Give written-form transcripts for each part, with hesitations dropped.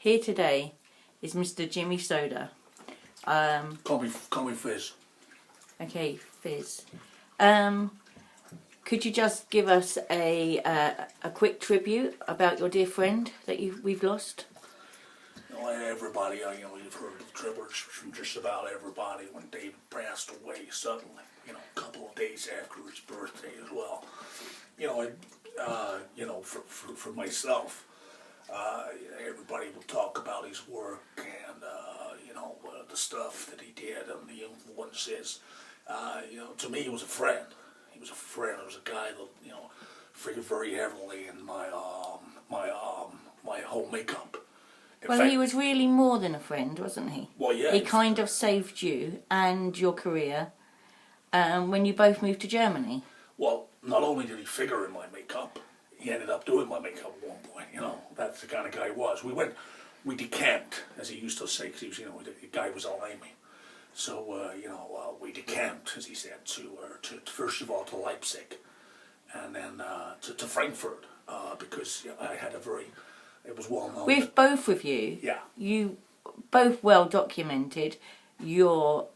Here today is Mr. Jimmy Soda. Call me Fizz. Okay, Fizz. Could you just give us a quick tribute about your dear friend that we've lost? Everybody, you've heard the tributes from just about everybody when David passed away suddenly. A couple of days after his birthday as well. For myself, everybody will talk about his work and the stuff that he did and the influences. To me, he was a friend. He was a friend. He was a guy that figured very heavily in my whole makeup. He was really more than a friend, wasn't he? Well, yeah. He kind of saved you and your career when you both moved to Germany. Well, not only did he figure in my makeup, he ended up doing my makeup at one point. That's the kind of guy he was. We decamped, as he used to say, because he was, the guy was all Amy. So, we decamped, as he said, to first of all to Leipzig, and then to Frankfurt, because I had it was well known. With both of you, yeah, you both well documented your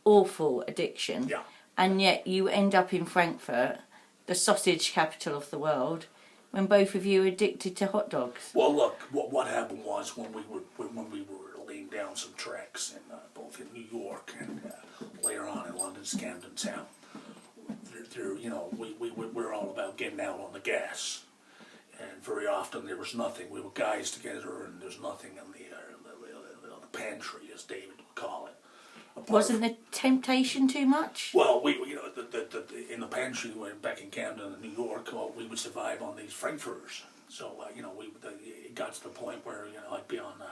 awful addiction, yeah, and yet you end up in Frankfurt, the sausage capital of the world, when both of you are addicted to hot dogs. Well, look, what happened was when we were laying down some tracks in both in New York and later on in London's Camden Town, we're all about getting out on the gas, and very often there was nothing. We were guys together, and there's nothing in the pantry, as David would call it. Wasn't the temptation too much? Well, in the pantry back in Camden, New York, we would survive on these frankfurters. So it got to the point where I'd be on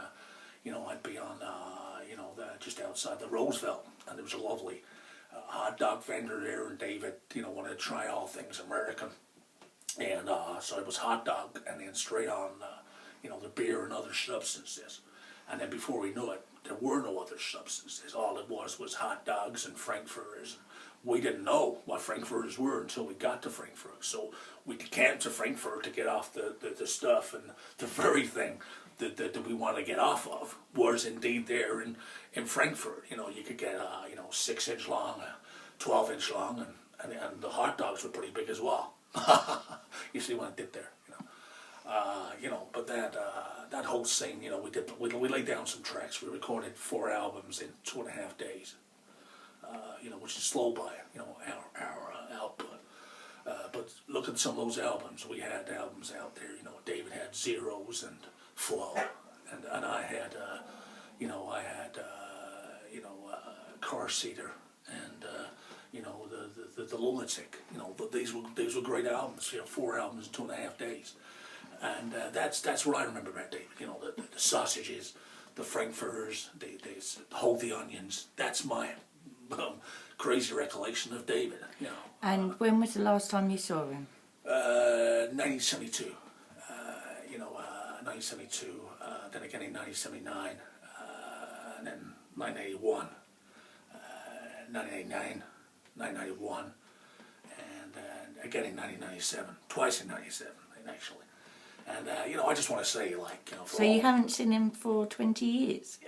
just outside the Roosevelt, and there was a lovely hot dog vendor there, and David wanted to try all things American, and so it was hot dog, and then straight on the beer and other substances, and then before we knew it, there were no other substances. All it was hot dogs and frankfurters. We didn't know what frankfurters were until we got to Frankfurt. So we decamped to Frankfurt to get off the stuff, and the very thing that we wanted to get off of was indeed there in Frankfurt. You could get 6-inch long, 12-inch long, and the hot dogs were pretty big as well. You see what I did there? But that whole scene, we laid down some tracks. We recorded 4 albums in 2.5 days, which is slow by, our output. But look at some of those albums. We had albums out there, David had Zeros and Flow, and I had, Car Seater and, the Lunatic. These were great albums, 4 albums in 2.5 days. And that's what I remember about David. The sausages, the frankfurters, the hold the onions. That's my crazy recollection of David. And when was the last time you saw him? 1972. 1972. Then again in 1979. And then 1981. 1989. 1991. And again in 1997. Twice in 97, actually. And, I just want to say, So you haven't seen him for 20 years?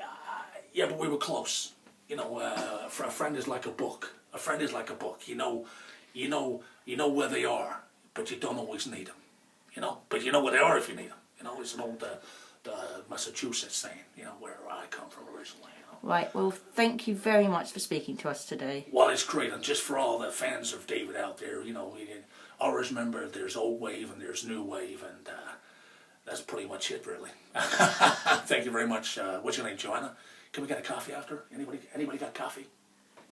Yeah, but we were close. A friend is like a book. A friend is like a book. You know where they are, but you don't always need them. But you know where they are if you need them. It's an old the Massachusetts saying, where I come from originally. Right, well, thank you very much for speaking to us today. Well, it's great, and just for all the fans of David out there, always remember there's old wave and there's new wave, and that's pretty much it, really. Thank you very much. What's your name, Joanna? Can we get a coffee after? Anybody got coffee?